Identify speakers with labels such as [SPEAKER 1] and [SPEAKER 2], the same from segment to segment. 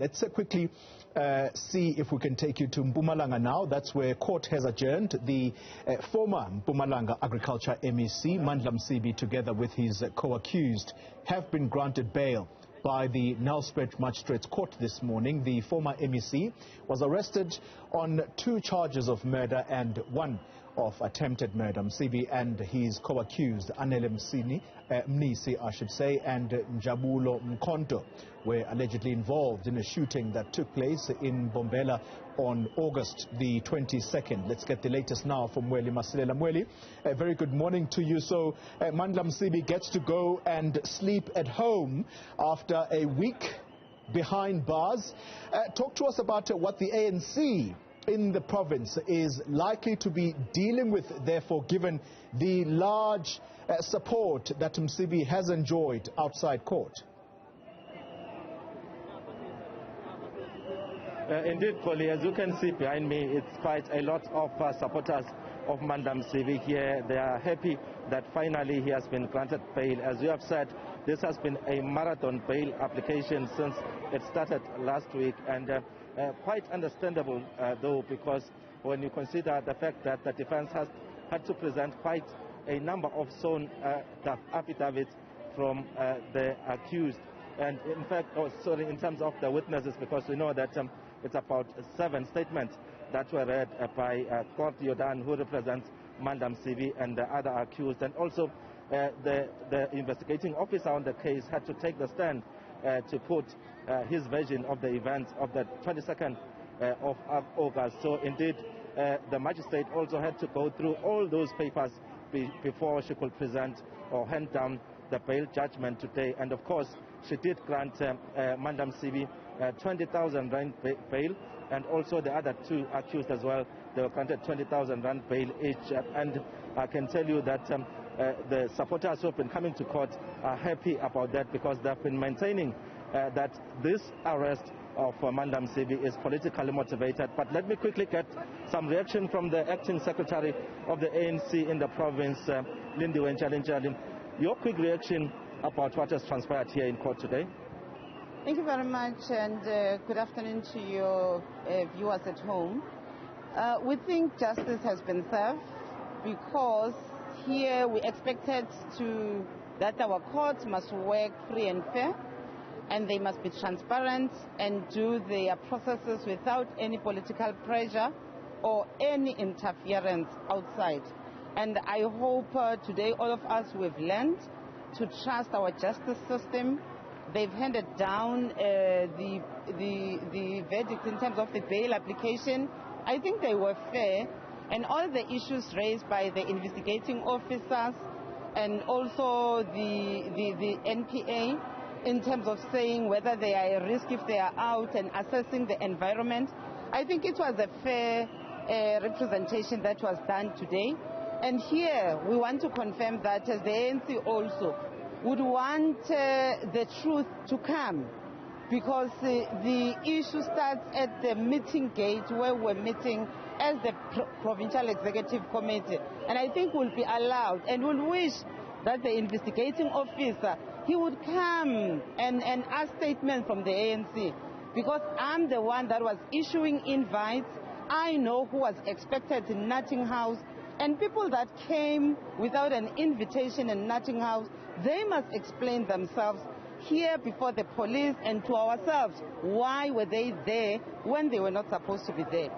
[SPEAKER 1] Let's quickly see if we can take you to Mpumalanga now. That's where court has adjourned. The former Mpumalanga Agriculture MEC, Mandla Msibi, together with his co-accused, have been granted bail by the Nelspruit Magistrate Court this morning. The former MEC was arrested on 2 charges of murder and 1 of attempted murder. Msibi and his co-accused, Anele Mnisi, I should say, and Njabulo Mkhonto were allegedly involved in a shooting that took place in Mbombela on August the 22nd. Let's get the latest now from Mweli Masi. Mweli, a very good morning to you. So Mandla Msibi gets to go and sleep at home after a week behind bars. Talk to us about what the ANC in the province is likely to be dealing with, therefore, given the large support that Msibi has enjoyed outside court.
[SPEAKER 2] Indeed, Koli, as you can see behind me, it's quite a lot of supporters of Mandla Msibi here. They are happy that finally he has been granted bail. As you have said, this has been a marathon bail application since it started last week, and quite understandable, though, because when you consider the fact that the defense has had to present quite a number of sworn affidavits from the accused, and in fact, in terms of the witnesses, because we know that it's about 7 statements that were read by Court Yodan, who represents Mandla Msibi and the other accused, and also the investigating officer on the case had to take the stand to put his version of the events of the 22nd of August. So indeed, the magistrate also had to go through all those papers before she could present or hand down the bail judgment today. And of course, she did grant Mandla Msibi 20,000 rand bail, and also the other 2 accused as well. They were granted 20,000 rand bail each. And I can tell you that the supporters who have been coming to court are happy about that, because they've been maintaining that this arrest of Mandla Msibi is politically motivated. But let me quickly get some reaction from the acting secretary of the ANC in the province, Lindy Wenchalinchali. Your quick reaction about what has transpired here in court today.
[SPEAKER 3] Thank you very much, and good afternoon to your viewers at home. We think justice has been served, because here we expected that our courts must work free and fair, and they must be transparent and do their processes without any political pressure or any interference outside. And I hope today all of us will have learned to trust our justice system. They've handed down the verdict in terms of the bail application. I think they were fair, and all the issues raised by the investigating officers and also the NPA in terms of saying whether they are a risk if they are out and assessing the environment, I think it was a fair representation that was done today. And here we want to confirm that as the ANC also would want the truth to come, because the issue starts at the meeting gate where we're meeting as the Provincial Executive Committee. And I think we'll be allowed, and we'll wish that the investigating officer, he would come and ask statements from the ANC, because I'm the one that was issuing invites. I know who was expected in Nutting House, and people that came without an invitation in Nutting House, they must explain themselves here before the police and to ourselves. Why were they there when they were not supposed to be there?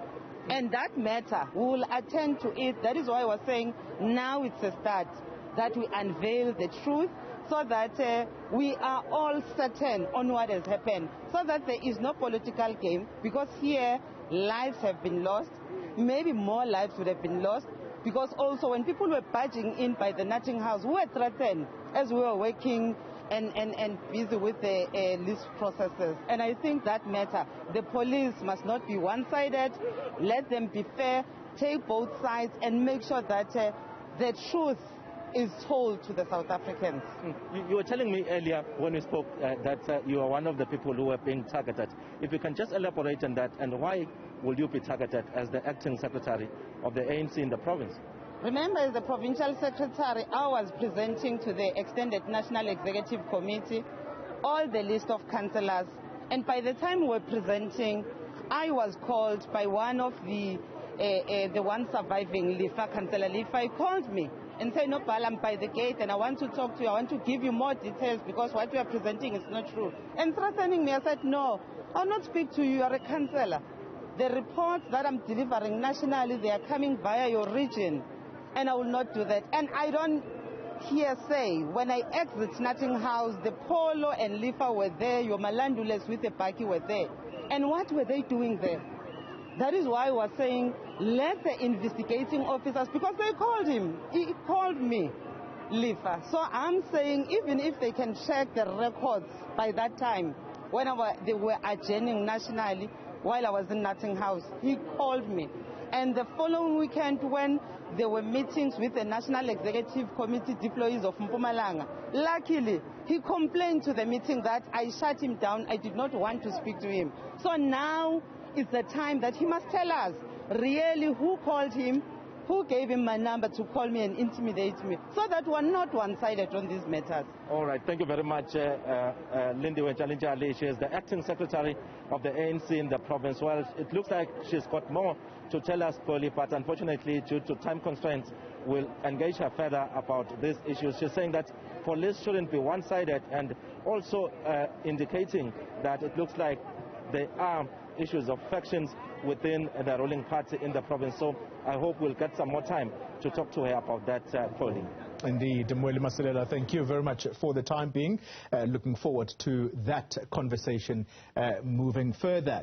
[SPEAKER 3] And that matter, we will attend to it. That is why I was saying now it's a start, that we unveil the truth, so that we are all certain on what has happened, so that there is no political game, because here lives have been lost, maybe more lives would have been lost, because also when people were barging in by the Nutting House, we were threatened as we were working and busy with the list processes. And I think that matter, the police must not be one-sided, let them be fair, take both sides and make sure that the truth is told to the South Africans.
[SPEAKER 2] You were telling me earlier when we spoke that you are one of the people who were being targeted. If you can just elaborate on that, and why will you be targeted as the acting secretary of the ANC in the province?
[SPEAKER 3] Remember, as the provincial secretary, I was presenting to the Extended National Executive Committee all the list of councillors And by the time we were presenting, I was called by one of the one surviving Lifa, Councillor Lifa. He called me and said, no, Bal, I'm by the gate and I want to talk to you. I want to give you more details because what you are presenting is not true. And threatening me, I said, no, I'll not speak to you. You are a councillor. The reports that I'm delivering nationally, they are coming via your region. And I will not do that. And I don't hear say, when I exit Nutting House, the Polo and Lifa were there, your Malandules with the Baki were there. And what were they doing there? That is why I was saying, let the investigating officers, because they called him, he called me, Lifa. So I'm saying, even if they can check the records by that time, when they were adjourning nationally, while I was in Nutting House, he called me. And the following weekend, when there were meetings with the National Executive Committee deployees of Mpumalanga, luckily, he complained to the meeting that I shut him down. I did not want to speak to him. So now is the time that he must tell us really who called him, who gave him my number to call me and intimidate me, so that we're not one-sided on these matters.
[SPEAKER 2] All right, thank you very much, Lindy Wenchalinjali. She is the acting secretary of the ANC in the province. Well, it looks like she's got more to tell us, Polly, but unfortunately, due to time constraints, we'll engage her further about these issues. She's saying that police shouldn't be one-sided, and also indicating that it looks like there are issues of factions within the ruling party in the province. So I hope we'll get some more time to talk to her about that, Polly.
[SPEAKER 1] Indeed, Mweli Masi, thank you very much for the time being. Looking forward to that conversation moving further.